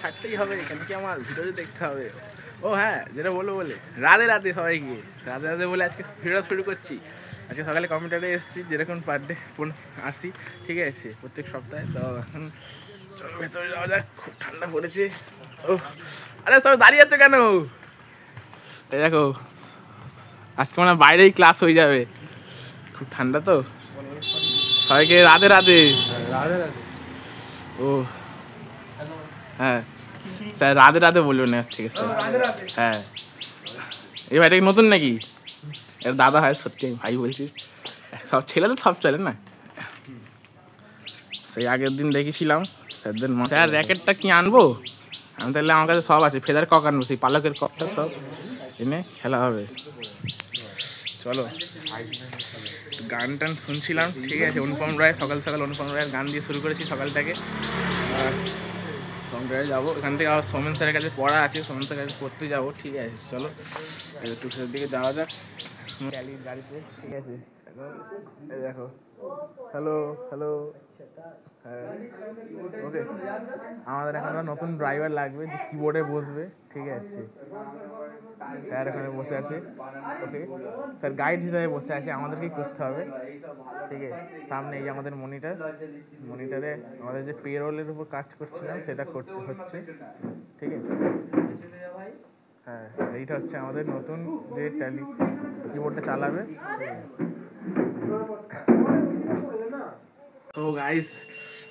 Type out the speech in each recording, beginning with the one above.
থাকতেই হবে, এখানে কি আমার ভিডিও দেখতে হবে। ও হ্যাঁ, যেটা বলবো বলে রাধে রাধে সবাইকে, রাধে রাধে বলে আজকে ভিডিও শুরু করছি। আজকে সকালে কম্পিউটারে এসেছি, যেরকম পার ডে আসি, ঠিক আছে, প্রত্যেক সপ্তাহে। তো এখন চলো ভেতরে যাওয়া যাক, খুব ঠান্ডা পড়েছে। ও আরে সবাই দাঁড়িয়ে আছো কেন? এই দেখো, আজকে মানে বাইরেই ক্লাস হয়ে যাবে, খুব ঠান্ডা তো। সবাইকে রাধে রাধে। রাধে রাধে। ও হ্যাঁ স্যার, রাধে রাধে বলবেন না, ঠিক আছে রাধে রাধে। হ্যাঁ। এই ভাইটা কি নতুন নাকি? এর দাদা হয়, সত্যি আমি ভাই বলছি। সব ছেলে তো সব চলে না। সেই আগের দিন দেখেছিলাম স্যারদের, স্যার র্যাকেটটা কি আনবো? আমি তাহলে আমার কাছে সব আছে, ফেদার কক আনবো, সেই পালকের ককটা সব এনে খেলা হবে। চলো, গান টান শুনছিলাম, ঠিক আছে। অনুপম রায়, সকাল সকাল অনুপম রায়ের গান দিয়ে শুরু করেছি সকালটাকে। কম্পিউটারে যাবো, এখান থেকে আবার সোমেন স্যারের কাছে পড়া আছে, সোমেন স্যারের কাছে পড়তে যাবো, ঠিক আছে। চলো একটু ভেতর দিকে যাওয়া যাক ট্যালির গাড়িতে, ঠিক আছে। এই দেখো, হ্যালো হ্যালো, হ্যাঁ ওকে। আমাদের এখন নতুন ড্রাইভার লাগবে, যে কিবোর্ডে বসবে, ঠিক আছে। স্যার এখানে বসে আছে, ওকে। স্যার গাইড হিসাবে বসে আছে, আমাদেরকেই করতে হবে, ঠিক আছে। সামনে এই আমাদের মনিটরে আমাদের যে পেরোলের উপর কাজ করছিলাম সেটা করতে হচ্ছে, ঠিক আছে। হ্যাঁ, এইটা হচ্ছে আমাদের নতুন যে ট্যালি কিবোর্ডটা চালাবে। তো গাইস,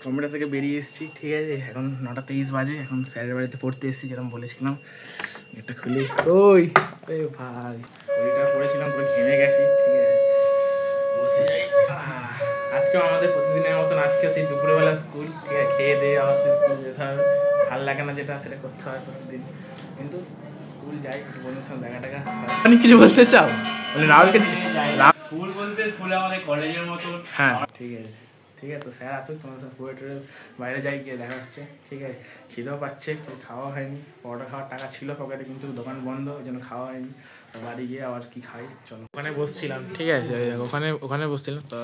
কম্পিউটার থেকে বেরিয়ে এসেছি, ঠিক আছে। এখন 9:23 বাজে, এখন স্যারের বাড়িতে পড়তে এসেছি, যেরকম বলেছিলাম। এটা খুলি, ওই আরে ভাই, ওইটা পড়েছিলাম, পুরো ঘেমে গেছি, ঠিক আছে। বসে যাই। আজকেও আমাদের প্রতিদিনের মতন আজকে সেই দুপুরবেলা স্কুল, ঠিক আছে। খেয়ে দিয়ে আবার সেই স্কুল যেতে হবে, ভালো লাগে না যেটা সেটা করতে হয় প্রতিদিন, কিন্তু স্কুল যাই, একটু বন্ধুর সঙ্গে দেখা টাকা। আপনি কিছু বলতে চাও? মানে রাহুলকে স্কুল বলতে স্কুলে আমাদের কলেজের মতো। হ্যাঁ ঠিক আছে, ঠিক আছে। তো স্যার আসুক, তোমার সাথে পুরো বাইরে যাই, গিয়ে দেখা হচ্ছে, ঠিক আছে। খিদেও পাচ্ছে, কিছু খাওয়া হয়নি, পরোটা খাওয়ার টাকা ছিল পকেটে, কিন্তু দোকান বন্ধ, ওই জন্য খাওয়া হয়নি। তো বাড়ি গিয়ে আবার কি খাই, চলো। ওখানে বসছিলাম, ঠিক আছে, ওখানে বসছিলাম। তো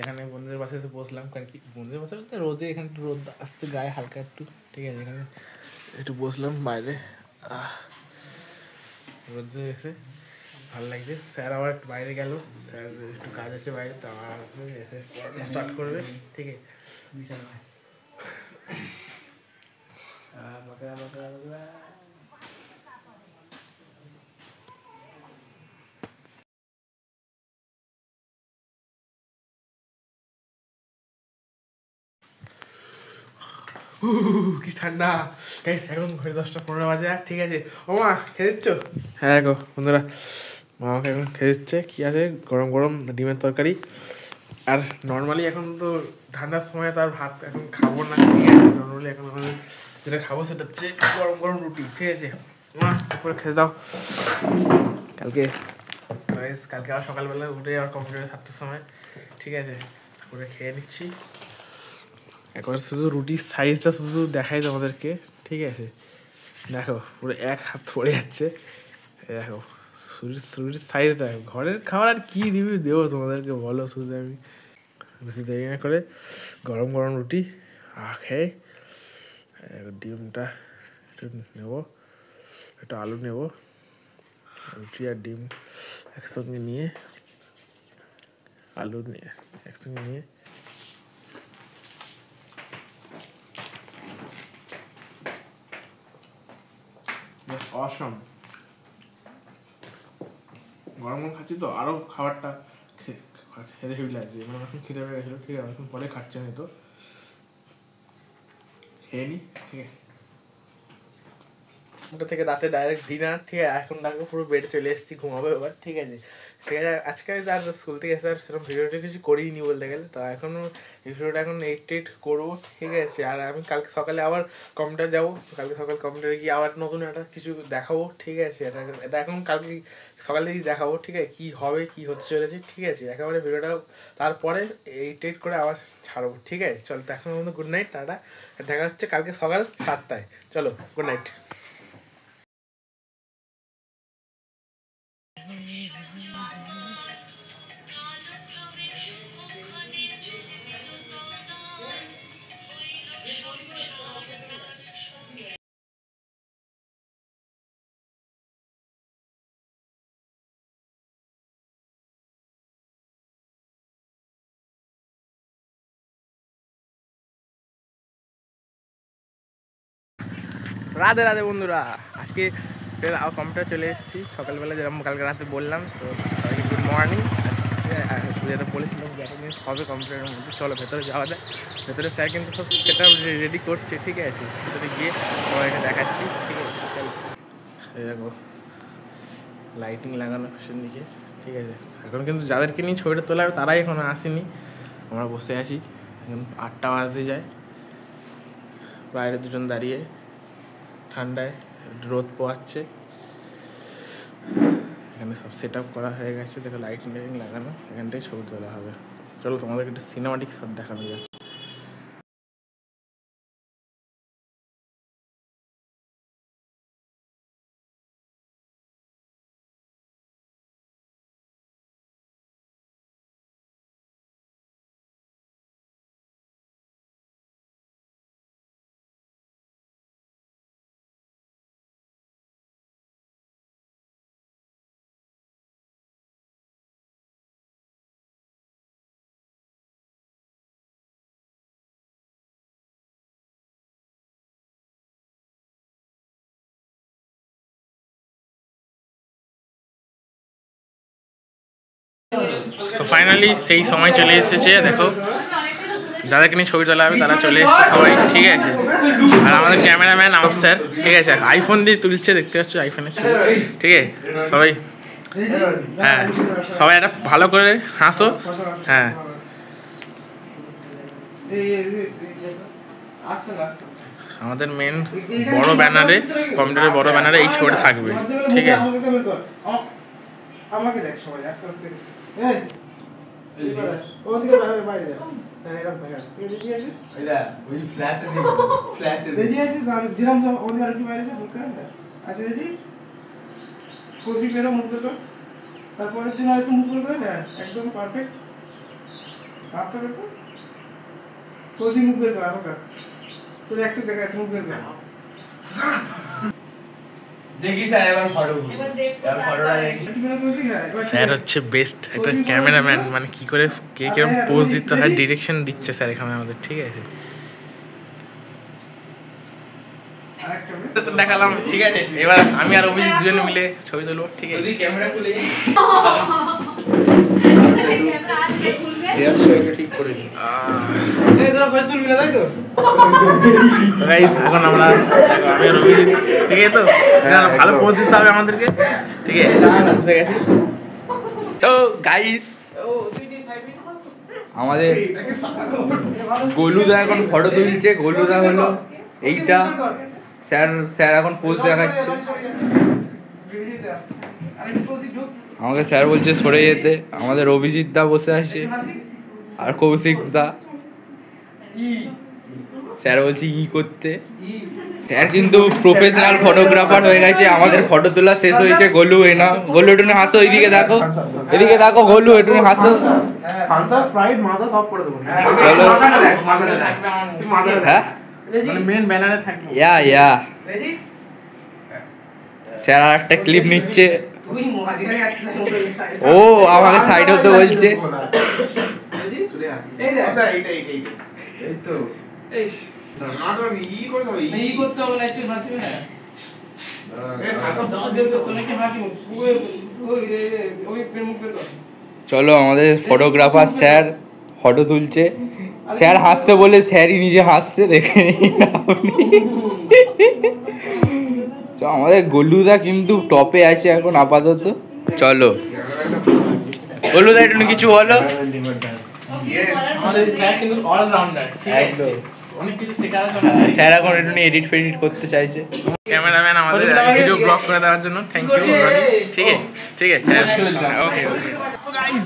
এখানে বন্ধুদের বাসে এসে বসলাম, কারণ কি বন্ধুদের বাসে বলতে রোদে, এখানে একটু রোদ আসছে গায়ে হালকা একটু, ঠিক আছে। এখানে একটু বসলাম বাইরে, রোদে এসে ভালো লাগছে। স্যার আবার একটু বাইরে গেল, স্যার একটু কাজ আছে বাইরে, তো আবার আসবে, এসে স্টার্ট করবে, ঠিক আছে। বিশাল ভাই কি ঠান্ডা গাইস, এখন ঘড়ি 10:15 বাজে, ঠিক আছে। ও মা, খেয়ে দিচ্ছ? হ্যাঁ গো বন্ধুরা, মা আমাকে এখন খেয়ে দিচ্ছে, কি আছে, গরম গরম ডিমের তরকারি। আর নর্মালি এখন তো ঠান্ডার সময় তো আর ভাত এখন খাবো না, ঠিক আছে। নর্মালি এখন আমি যেটা খাবো সেটা হচ্ছে গরম গরম রুটি, ঠিক আছে। মা করে খেয়ে দাও। কালকে আবার সকালবেলা উঠে আবার কম্পিউটারে 7টার সময়, ঠিক আছে, করে খেয়ে নিচ্ছি। একবার শুধু রুটির সাইজটা শুধু দেখাই তোমাদেরকে, ঠিক আছে। দেখো পুরো এক হাত পড়ে যাচ্ছে, দেখো রুটির সাইজটা। ঘরের খাবার আর কি রিভিউ দেবো তোমাদেরকে, বলো। শুধু আমি বেশি দেরি না করে গরম গরম রুটি খেয়ে, ডিমটা একটু নেবো, একটু আলু নেবো, রুটি আর ডিম একসঙ্গে নিয়ে, আলু নিয়ে একসঙ্গে নিয়ে অসম গরম গরম খাচ্ছি তো, আরও খাবারটা খেতে হেভি লাগছে। মানে এখন খেতে পেয়ে গেছিলো, ঠিক আছে। এখন পরে খাচ্ছে না, তো খেয়ে নি, ঠিক আছে। ওটা থেকে রাতে ডাইরেক্ট ডিনার, ঠিক আছে। এখন দেখো পুরো বেডে চলে এসেছি, ঘুমাবো এবার, ঠিক আছে। ঠিক আছে, আজকে আর স্কুল থেকে এসে আর সেরকম ভিডিওটা কিছু করিনি বলতে গেলে। তো এখনও এই ভিডিওটা এখন এডিট করবো, ঠিক আছে। আর আমি কালকে সকালে আবার কম্পিউটার যাবো, কালকে সকাল কম্পিউটারে গিয়ে আবার নতুন একটা কিছু দেখাবো, ঠিক আছে। এটা এখন কালকে সকালে দেখাবো, ঠিক আছে, কী হবে, কী হতে চলেছে, ঠিক আছে। একেবারে ভিডিওটা তারপরে এডিট করে আবার ছাড়বো, ঠিক আছে। চলো, তো এখন গুড নাইট, টাটা। দেখা হচ্ছে কালকে সকাল 7টায়, চলো, গুড নাইট। রাধে রাধে বন্ধুরা, আজকে ফের কম্পিউটার চলে এসেছি সকালবেলা, যেরকম কালকে রাতে বললাম। তো সবাইকে গুড মর্নিং। যেটা বলেছিলাম যে একটা জিনিস হবে কম্পিউটারের মধ্যে, চলো ভেতরে যাওয়া যায়। ভেতরে স্যার কিন্তু সব সেট আপ রেডি করছে, ঠিক আছে? ভেতরে গিয়ে সবাইকে দেখাচ্ছি, ঠিক আছে? এই দেখো লাইটিং লাগানো পেছন দিকে, ঠিক আছে? এখন কিন্তু যাদেরকে নিয়ে ছবিটা তোলা হবে তারাই এখনো আসেনি, আমরা বসে আছি। এখন 8টা বাজতে যায়, বাইরে দুজন দাঁড়িয়ে ঠান্ডায় রোদ পোয়াচ্ছে। এখানে সব সেট আপ করা হয়ে গেছে, দেখো লাইটিং লাগানো, এখান থেকে ছবি তোলা হবে। চলো তোমাদেরকে একটু সিনেমাটিক শট দেখানো যায়। তো ফাইনালি সেই সময় চলে এসেছে, দেখো যাদেরকে নিয়ে ছবি তোলা হবে তারা চলে এসেছে সবাই, ঠিক আছে? আর আমাদের ক্যামেরাম্যান আমার স্যার, ঠিক আছে? আইফোন দিয়ে তুলছে, দেখতে পাচ্ছ আইফোনের ছবি, ঠিক আছে? সবাই হ্যাঁ, সবাই একটা ভালো করে হাসো। হ্যাঁ, আমাদের মেন বড় ব্যানারে, কম্পিউটারের বড় ব্যানারে এই ছবিটা থাকবে, ঠিক আছে? আমাকে দেখ সবাই আস্তে আস্তে, এই ওদিকে বাইরে যা, এরকম থাকা তুই রেডি আছিস? এইদা ওই ফ্ল্যাশে রেডি আছিস? জিরাম সব ওদিকে একটু বাইরে যা, ঢুকা আচ্ছা রেডি? কোসি মেরো মুখ করো, তারপরে তুমি একটু মুখ করবে, হ্যাঁ একদম পারফেক্ট। হাতটা দেখো, কোসি মুখ বের কর, আমাকে তুই একটু দেখা, মুখ বের কর। স্যার হচ্ছে বেস্ট একটা ক্যামেরাম্যান, মানে কি করে কে কিরকম পোজ দিতে হয় ডিরেকশন দিচ্ছে স্যার এখানে আমাদের, ঠিক আছে? দেখালাম, ঠিক আছে? এবার আমি আর অভিজিৎ দুজনে মিলে ছবি তুলবো, ঠিক আছে? ক্যামেরা খুলে এখন আমরা আমি আর অভিজিৎ, ঠিক আছে? তো ভালো পোজ দিতে হবে আমাদেরকে, ঠিক আছে? বুঝে গেছি। তো গাইস আমাদের গোলুদা এখন ফটো তুলছে। গোলুদা হলো এইটা, স্যার এখন পোজ দেখাচ্ছে। আমাকে স্যার বলছে সরে যেতে। আমাদের অভিজিৎ দা বসে আছে আর কৌশিক দা। স্যার বলছে ই করতে। স্যার কিন্তু প্রফেশনাল ফটোগ্রাফার হয়ে গেছে। আমাদের ফটো তোলা শেষ হয়েছে। গোলু এনা, গোলু একটু হাসো, এদিকে দেখো, এদিকে দেখো গোলু একটু হাসো। স্যার আর একটা ক্লিপ নিচ্ছে। ও আমাকে সাইড হতে বলছে। চলো আমাদের ফটোগ্রাফার স্যার ফটো তুলছে। স্যার হাসতে বলে স্যারই নিজে হাসছে, দেখে আমাদের গোলুদা কিন্তু টপে আছে এখন আপাতত। চলো গোলুদা একটু কিছু বলো। স্যার এখন একটু এডিট ফেডিট করতে চাইছে। ক্যামেরাম্যান আমাদের ভিডিও ব্লগ করে দেওয়ার জন্য থ্যাংক ইউ। ঠিক আছে, ঠিক আছে, ওকে ওকে। তো গাইস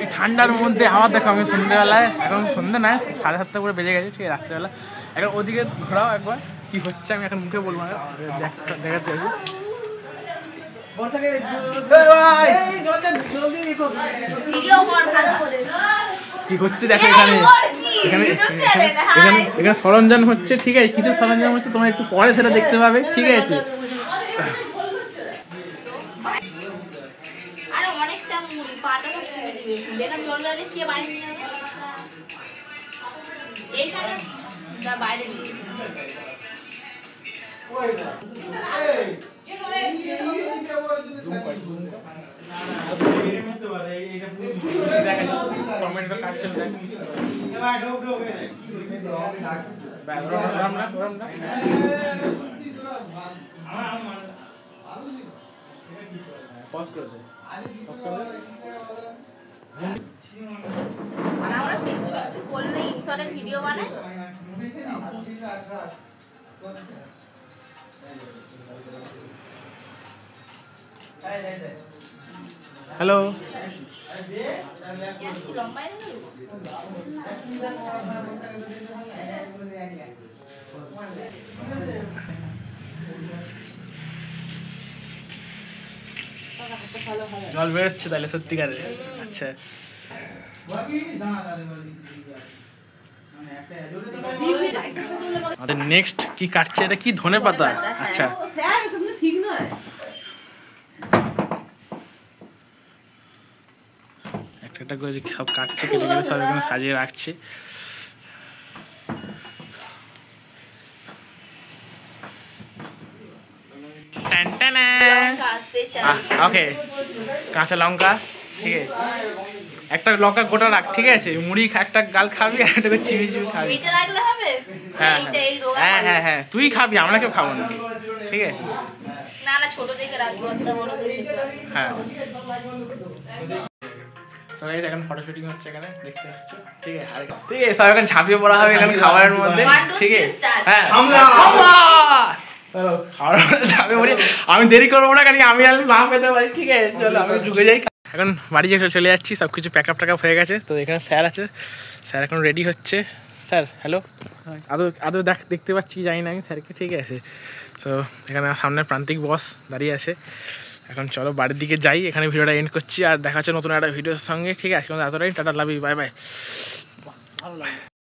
এই ঠান্ডার মধ্যে আবার দেখো, আমি সন্ধ্যেবেলায়, এখন সন্ধ্যে না 7:30 করে বেজে গেছে, ঠিক আছে? রাত্রেবেলা এখন ওদিকে ঘোরাও একবার কি হচ্ছে, আমি এখন মুখে বলবো না, দেখাচ্ছি আমি। কি হচ্ছে দেখো এখানে, এখানে এখানে সরঞ্জাম হচ্ছে, ঠিক আছে? কিছু সরঞ্জাম হচ্ছে, তোমরা একটু পরে সেটা দেখতে পাবে, ঠিক আছে? টমেটো কাটছে গরম না পজ করে দে মানে আমরা ফিস্ট করলে ইনশর্টের ভিডিও বানাই। হ্যালো লম্বাই জল বেরোচ্ছে তাহলে সত্যিকারে। আচ্ছা আমাদের নেক্সট কি কাটছে, এটা কি ধনে পাতা? আচ্ছা ঠিক নয়। একটা একটা করে সব কাটছে, কেটে কেটে সব এখানে সাজিয়ে রাখছে। ওকে কাঁচা লঙ্কা, ঠিক আছে, একটা লঙ্কা গোটা রাখ, ঠিক আছে, মুড়ি একটা গাল খাবি আর একটা করে চিবি চিবি খাবি। এইটা রাখলে হবে? হ্যাঁ এইটা এই রোগা হ্যাঁ হ্যাঁ হ্যাঁ তুই খাবি, আমরা কেউ খাবো না, ঠিক আছে। না না ছোট দেখে রাখবো, একটা বড় দেখে খেতে হবে। হ্যাঁ সবাই এখন ফটো শুটিং হচ্ছে এখানে, দেখতে আসছো, ঠিক আছে। আর ঠিক আছে সব এখন ঝাঁপিয়ে পড়া হবে এখানে খাবারের মধ্যে, ঠিক আছে। হ্যাঁ চলো খাওয়ার মধ্যে ঝাঁপিয়ে পড়ি। আমি দেরি করবো না, কারণ আমি আর না পেতে পারি, ঠিক আছে। চলো আমি ঢুকে যাই। এখন বাড়ি যে চলে যাচ্ছি, সব কিছু প্যাক আপ হয়ে গেছে। তো এখানে স্যার আছে, স্যার এখন রেডি হচ্ছে। স্যার হ্যালো, আদৌ দেখতে পাচ্ছি জানি না আমি স্যারকে, ঠিক আছে। তো এখানে সামনে প্রান্তিক বস দাঁড়িয়ে আছে। এখন চলো বাড়ির দিকে যাই, এখানে ভিডিওটা এন্ড করছি। আর দেখা হচ্ছে নতুন একটা ভিডিওর সঙ্গে, ঠিক আছে। এতটাই, tata, love you, bye bye. ভালো লাগে।